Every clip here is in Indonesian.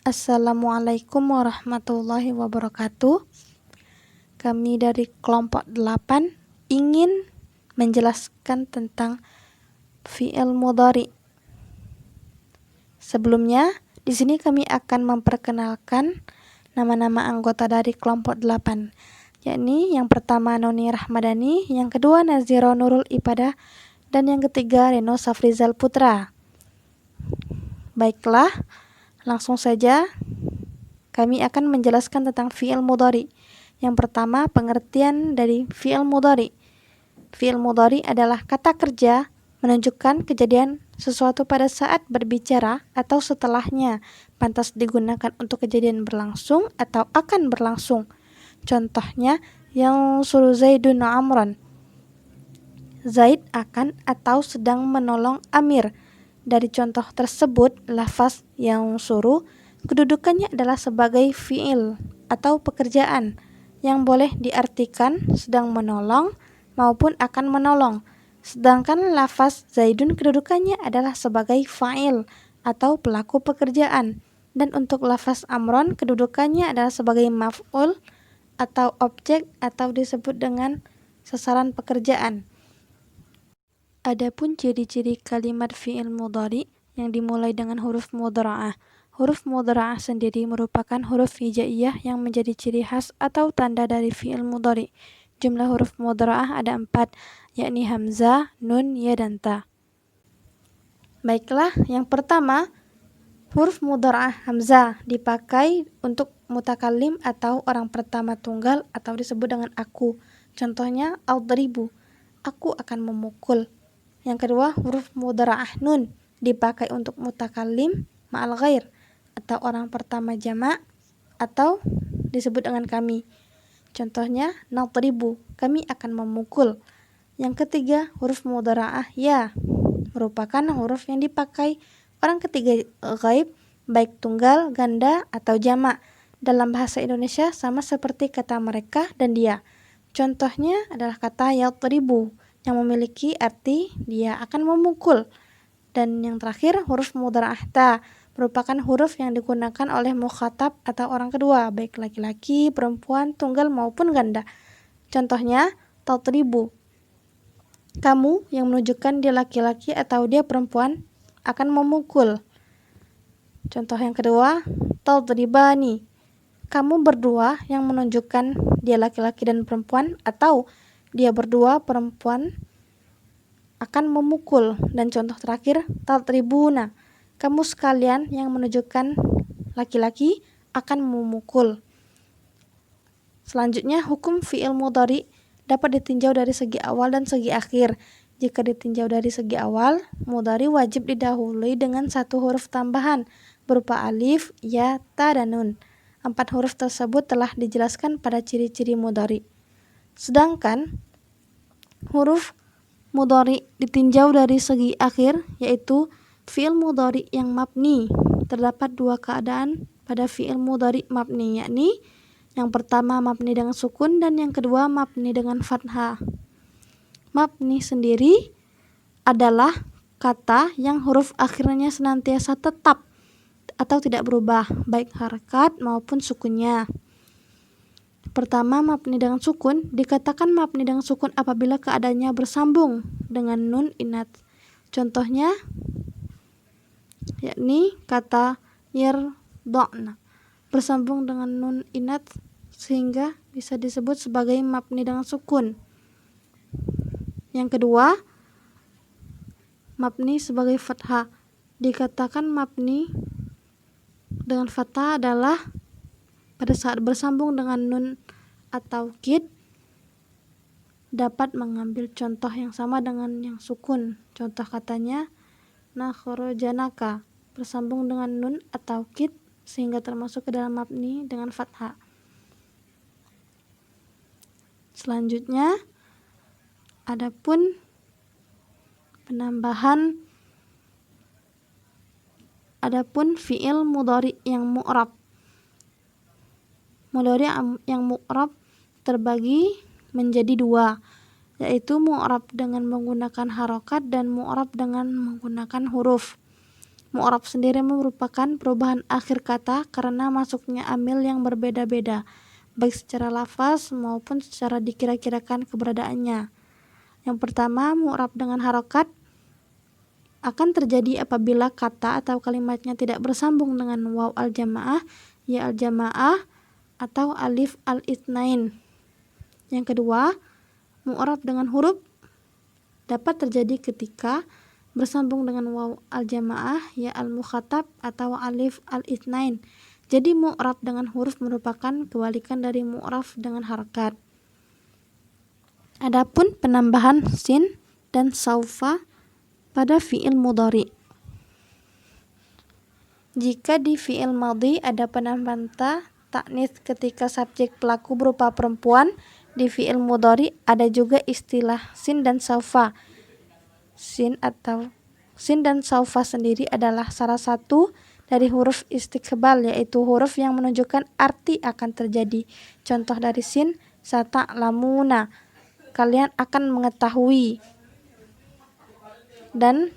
Assalamualaikum warahmatullahi wabarakatuh. Kami dari kelompok 8 ingin menjelaskan tentang fi'il mudhari. Sebelumnya, di sini kami akan memperkenalkan nama-nama anggota dari kelompok 8, yakni yang pertama Noni Rahmadani, yang kedua Naziro Nurul Ibadah, dan yang ketiga Reno Safrizal Putra. Baiklah, langsung saja kami akan menjelaskan tentang fi'il mudhari. Yang pertama, pengertian dari fi'il mudhari. Fi'il mudhari adalah kata kerja menunjukkan kejadian sesuatu pada saat berbicara atau setelahnya, pantas digunakan untuk kejadian berlangsung atau akan berlangsung. Contohnya, yang suruh Zaidun Amran. Zaid akan atau sedang menolong Amir. Dari contoh tersebut, lafaz yang suruh kedudukannya adalah sebagai fi'il atau pekerjaan yang boleh diartikan sedang menolong maupun akan menolong. Sedangkan lafaz Zaidun kedudukannya adalah sebagai fa'il atau pelaku pekerjaan. Dan untuk lafaz Amron kedudukannya adalah sebagai maf'ul atau objek atau disebut dengan sasaran pekerjaan. Adapun ciri-ciri kalimat fi'il mudhari yang dimulai dengan huruf mudhara'ah. Huruf mudhara'ah sendiri merupakan huruf hijaiyah yang menjadi ciri khas atau tanda dari fi'il mudhari. Jumlah huruf mudhara'ah ada 4, yakni hamzah, nun, ya, dan ta. Baiklah, yang pertama, huruf mudhara'ah hamzah dipakai untuk mutakallim atau orang pertama tunggal atau disebut dengan aku. Contohnya, adribu, aku akan memukul. Yang kedua, huruf mudhara'ah nun dipakai untuk mutakallim ma'al ghair atau orang pertama jamak atau disebut dengan kami. Contohnya, nadribu, kami akan memukul. Yang ketiga, huruf mudhara'ah ya merupakan huruf yang dipakai orang ketiga ghaib, baik tunggal, ganda, atau jamak. Dalam bahasa Indonesia sama seperti kata mereka dan dia. Contohnya adalah kata yadribu yang memiliki arti dia akan memukul. Dan yang terakhir, huruf mudhara'ah ta merupakan huruf yang digunakan oleh mukhatab atau orang kedua, baik laki-laki, perempuan, tunggal maupun ganda. Contohnya, tadribu, kamu yang menunjukkan dia laki-laki atau dia perempuan akan memukul. Contoh yang kedua, tadribani, kamu berdua yang menunjukkan dia laki-laki dan perempuan atau dia berdua perempuan akan memukul. Dan contoh terakhir, tadribuna, kamu sekalian yang menunjukkan laki-laki akan memukul. Selanjutnya, hukum fi'il mudhari dapat ditinjau dari segi awal dan segi akhir. Jika ditinjau dari segi awal, mudhari wajib didahului dengan satu huruf tambahan berupa alif, ya, ta, dan nun. 4 huruf tersebut telah dijelaskan pada ciri-ciri mudhari. Sedangkan huruf mudhari ditinjau dari segi akhir, yaitu fi'il mudhari yang mabni. Terdapat 2 keadaan pada fi'il mudhari mabni, yakni yang pertama mabni dengan sukun dan yang kedua mabni dengan fathah. Mabni sendiri adalah kata yang huruf akhirnya senantiasa tetap atau tidak berubah, baik harakat maupun sukunnya. Pertama, mabni dengan sukun. Dikatakan mabni dengan sukun apabila keadaannya bersambung dengan nun inat. Contohnya, yakni kata yarda'na bersambung dengan nun inat sehingga bisa disebut sebagai mabni dengan sukun. Yang kedua, mabni sebagai fathah. Dikatakan mabni dengan fathah adalah pada saat bersambung dengan nun atau kid dapat mengambil contoh yang sama dengan yang sukun. Contoh katanya nakhrojanaka bersambung dengan nun atau kid sehingga termasuk ke dalam mabni dengan fathah. Selanjutnya, adapun fi'il mudhari yang mu'rab. Mudhari yang mu'rab terbagi menjadi 2, yaitu mu'rab dengan menggunakan harokat dan mu'rab dengan menggunakan huruf. Mu'rab sendiri merupakan perubahan akhir kata karena masuknya amil yang berbeda-beda, baik secara lafaz maupun secara dikira-kirakan keberadaannya. Yang pertama, mu'rab dengan harokat akan terjadi apabila kata atau kalimatnya tidak bersambung dengan waw al-jamaah, ya al-jamaah, atau alif al-itsnain. Yang kedua, mu'rab dengan huruf dapat terjadi ketika bersambung dengan waw al-jamaah, ya al-mukhatab, atau alif al-itsnain. Jadi mu'rab dengan huruf merupakan kebalikan dari mu'rab dengan harakat. Adapun penambahan sin dan saufa pada fi'il mudhari. Jika di fi'il madhi ada penambahan ta ta'nis ketika subjek pelaku berupa perempuan, di fi'il mudhari ada juga istilah sin dan saufa. Sin dan saufa sendiri adalah salah satu dari huruf istiqbal, yaitu huruf yang menunjukkan arti akan terjadi. Contoh dari sin, sata'lamuna, kalian akan mengetahui. Dan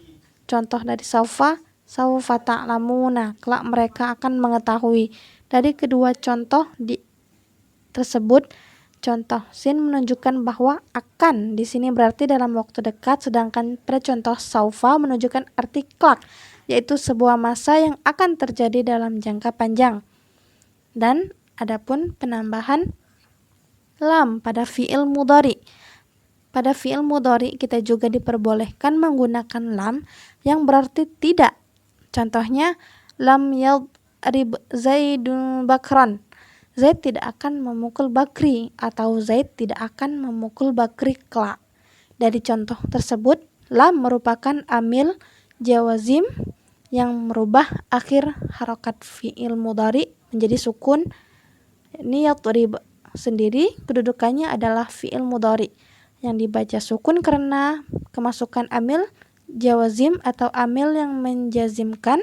contoh dari saufa, saufa ta'lamuna, kelak mereka akan mengetahui. Dari kedua contoh tersebut, contoh sin menunjukkan bahwa akan di sini berarti dalam waktu dekat, sedangkan pada contoh saufa menunjukkan arti kelak, yaitu sebuah masa yang akan terjadi dalam jangka panjang. Dan adapun penambahan lam pada fi'il mudhari. Pada fi'il mudhari kita juga diperbolehkan menggunakan lam yang berarti tidak. Contohnya, lam yadrib Zaidun Bakran. Zaid tidak akan memukul Bakri, atau Zaid tidak akan memukul Bakri kelak. Dari contoh tersebut, lam merupakan amil jawazim yang merubah akhir harokat fi'il mudhari menjadi sukun. Ini yadrib sendiri kedudukannya adalah fi'il mudhari yang dibaca sukun karena kemasukan amil jawazim atau amil yang menjazimkan,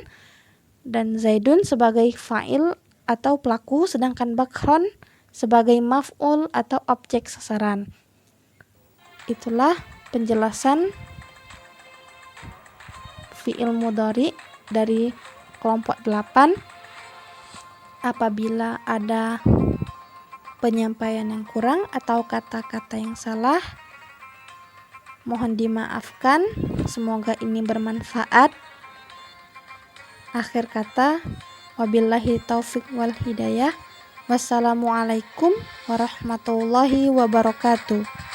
dan Zaidun sebagai fa'il atau pelaku, sedangkan Bakron sebagai maf'ul atau objek sasaran. Itulah penjelasan fi'il mudhari dari kelompok 8. Apabila ada penyampaian yang kurang atau kata-kata yang salah, mohon dimaafkan. Semoga ini bermanfaat. Akhir kata, wabillahi taufik wal hidayah. Wassalamualaikum warahmatullahi wabarakatuh.